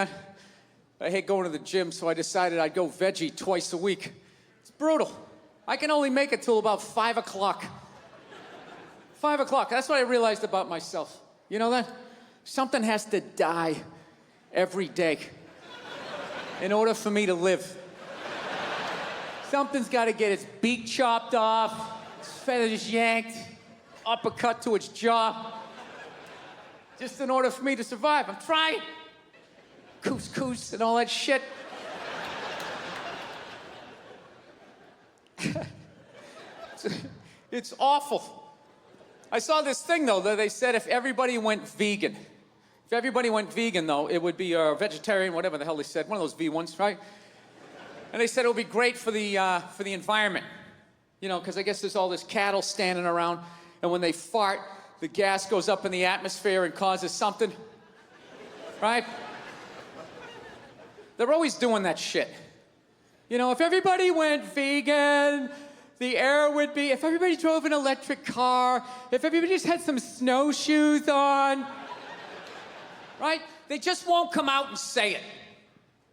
man. I hate going to the gym, so I decided I'd go veggie twice a week. It's brutal. I can only make it till about 5 o'clock. 5 o'clock, that's what I realized about myself. You know that? Something has to die every day in order for me to live. Something's got to get its beak chopped off, its feathers yanked, uppercut to its jaw, just in order for me to survive. I'm trying. Couscous and all that shit. It's awful. I saw this thing, though, that they said if everybody went vegan. If everybody went vegan, though, it would be vegetarian, whatever the hell they said. One of those V ones, right? And they said it would be great for the environment. You know, because I guess there's all this cattle standing around, and when they fart, the gas goes up in the atmosphere and causes something. Right? They're always doing that shit. You know, if everybody went vegan, the air would be, if everybody drove an electric car, if everybody just had some snowshoes on, right? They just won't come out and say it.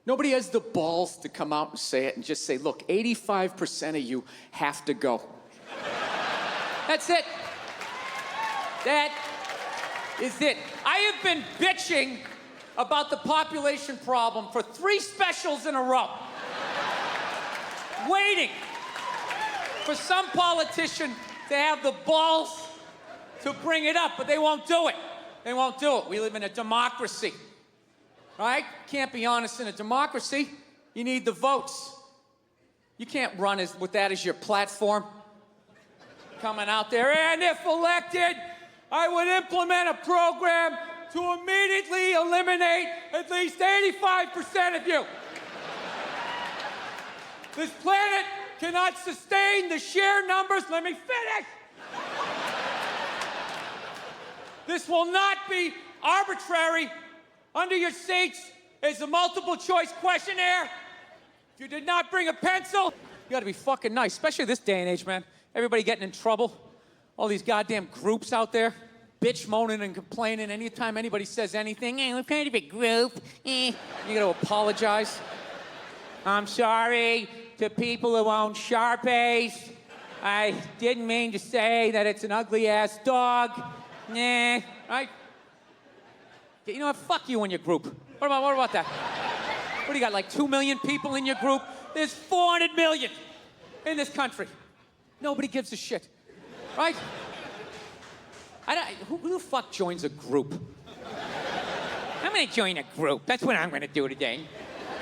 Nobody has the balls to come out and say it and just say, look, 85% of you have to go. That's it. That is it. I have been bitching about the population problem for 3 specials in a row. Waiting for some politician to have the balls to bring it up, but they won't do it. They won't do it. We live in a democracy, right? Can't be honest in a democracy. You need the votes. You can't run with that as your platform. Coming out there, and if elected, I would implement a program to immediately eliminate at least 85% of you. This planet cannot sustain the sheer numbers. Let me finish. This will not be arbitrary. Under your seats is a multiple choice questionnaire. If you did not bring a pencil, you gotta be fucking nice, especially this day and age, man. Everybody getting in trouble. All these goddamn groups out there, bitch moaning and complaining. Anytime anybody says anything, hey, we're kind of a group. You gotta apologize. I'm sorry to people who own Sharpies. I didn't mean to say that it's an ugly-ass dog. Nah, right? You know what? Fuck you and your group. What about that? What do you got, like 2 million people in your group? There's 400 million in this country. Nobody gives a shit, right? Who the fuck joins a group? I'm gonna join a group. That's what I'm gonna do today.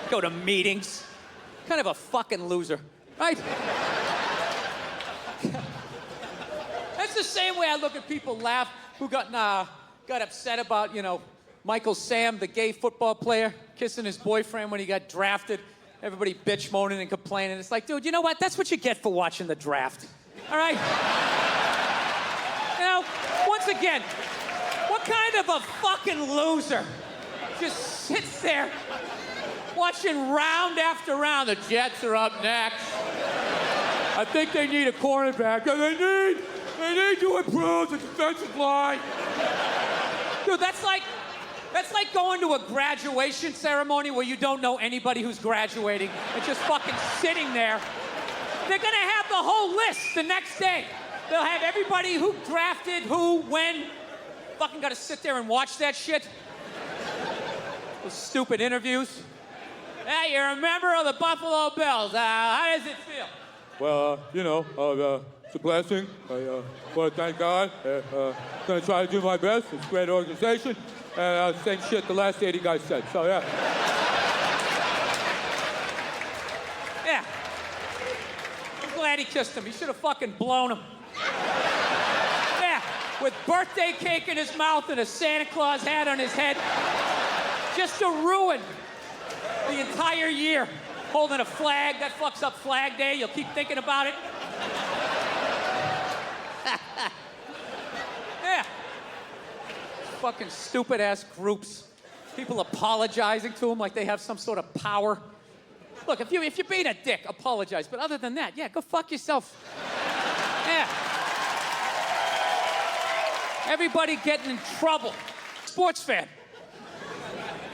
Go to meetings. Kind of a fucking loser, right? That's the same way I look at people laugh who got upset about, you know, Michael Sam, the gay football player, kissing his boyfriend when he got drafted. Everybody bitch moaning and complaining. It's like, dude, you know what? That's what you get for watching the draft. All right? You know, once again, what kind of a fucking loser just sits there watching round after round? The Jets are up next. I think they need a cornerback. And they need to improve the defensive line. Dude, that's like going to a graduation ceremony where you don't know anybody who's graduating and just fucking sitting there. They're gonna have the whole list the next day. They'll have everybody who drafted, who, when. Fucking gotta sit there and watch that shit. Those stupid interviews. Hey, you're a member of the Buffalo Bills. How does it feel? Well, you know, it's a blessing. I want to thank God. Gonna try to do my best. It's a great organization. And same shit the last 80 guys said, so yeah. Yeah. I'm glad he kissed him. He should have fucking blown him. Yeah, with birthday cake in his mouth and a Santa Claus hat on his head. Just to ruin the entire year. Holding a flag, that fucks up Flag Day. You'll keep thinking about it. Yeah. Fucking stupid ass groups. People apologizing to them like they have some sort of power. Look, if you're being a dick, apologize. But other than that, yeah, go fuck yourself. Yeah. Everybody getting in trouble. Sports fan.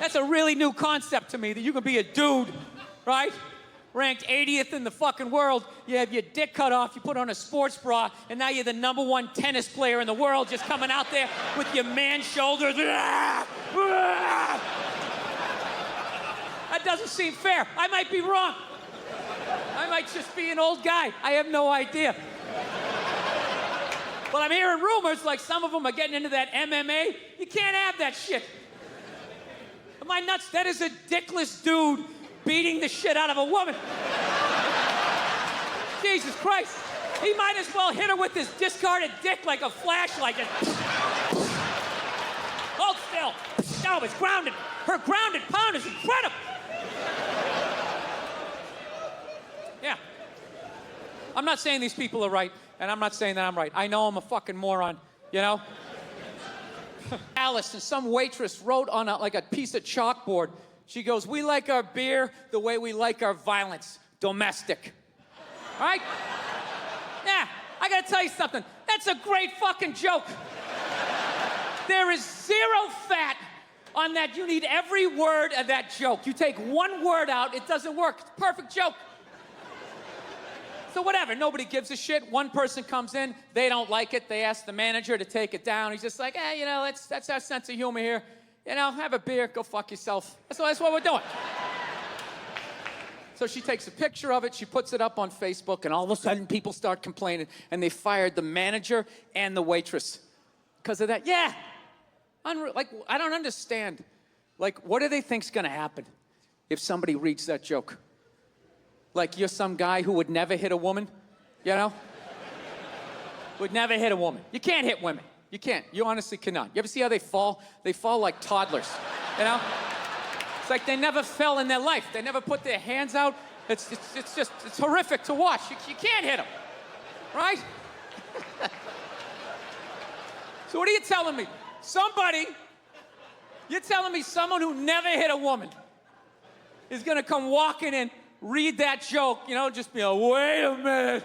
That's a really new concept to me, that you can be a dude, right? Ranked 80th in the fucking world. You have your dick cut off, you put on a sports bra, and now you're the #1 tennis player in the world, just coming out there with your man shoulders. That doesn't seem fair. I might be wrong. I might just be an old guy. I have no idea. But I'm hearing rumors like some of them are getting into that MMA. You can't have that shit. Am I nuts? That is a dickless dude beating the shit out of a woman. Jesus Christ. He might as well hit her with his discarded dick like a flashlight. Hold still. No, it's grounded. Her grounded pound is incredible. Yeah. I'm not saying these people are right, and I'm not saying that I'm right. I know I'm a fucking moron, you know? Alice and some waitress wrote on like a piece of chalkboard. She goes, "We like our beer the way we like our violence, domestic." All right? Yeah, I gotta tell you something. That's a great fucking joke. There is zero fat on that. You need every word of that joke. You take one word out, it doesn't work. It's a perfect joke. So whatever, nobody gives a shit. One person comes in, they don't like it. They ask the manager to take it down. He's just like, you know, that's our sense of humor here. You know, have a beer, go fuck yourself. That's what we're doing. So she takes a picture of it, she puts it up on Facebook, and all of a sudden people start complaining, and they fired the manager and the waitress because of that. Yeah, like, I don't understand. Like, what do they think's gonna happen if somebody reads that joke? Like, you're some guy who would never hit a woman, you know? Would never hit a woman. You can't hit women. You can't. You honestly cannot. You ever see how they fall? They fall like toddlers, you know? It's like they never fell in their life. They never put their hands out. It's horrific to watch. You can't hit them, right? So what are you telling me? You're telling me someone who never hit a woman is gonna come walking in, read that joke, you know, just be like, wait a minute.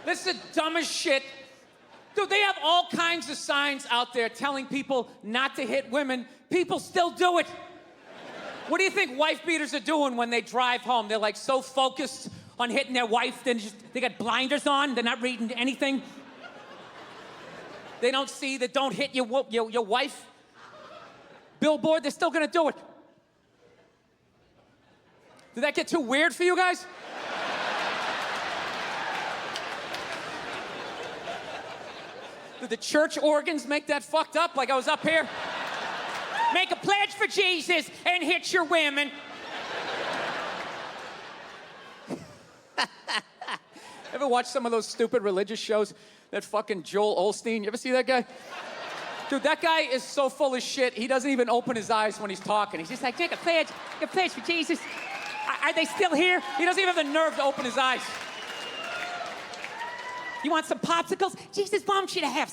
This is the dumbest shit. Dude, they have all kinds of signs out there telling people not to hit women. People still do it. What do you think wife beaters are doing when they drive home? They're like so focused on hitting their wife, they got blinders on, they're not reading anything. They don't see that don't hit your wife. Billboard, they're still gonna do it. Did that get too weird for you guys? Did the church organs make that fucked up? Like I was up here? Make a pledge for Jesus and hit your women. Ever watch some of those stupid religious shows? That fucking Joel Osteen, you ever see that guy? Dude, that guy is so full of shit, he doesn't even open his eyes when he's talking. He's just like, make a pledge for Jesus. Are they still here? He doesn't even have the nerve to open his eyes. You want some popsicles? Jesus wants you to have some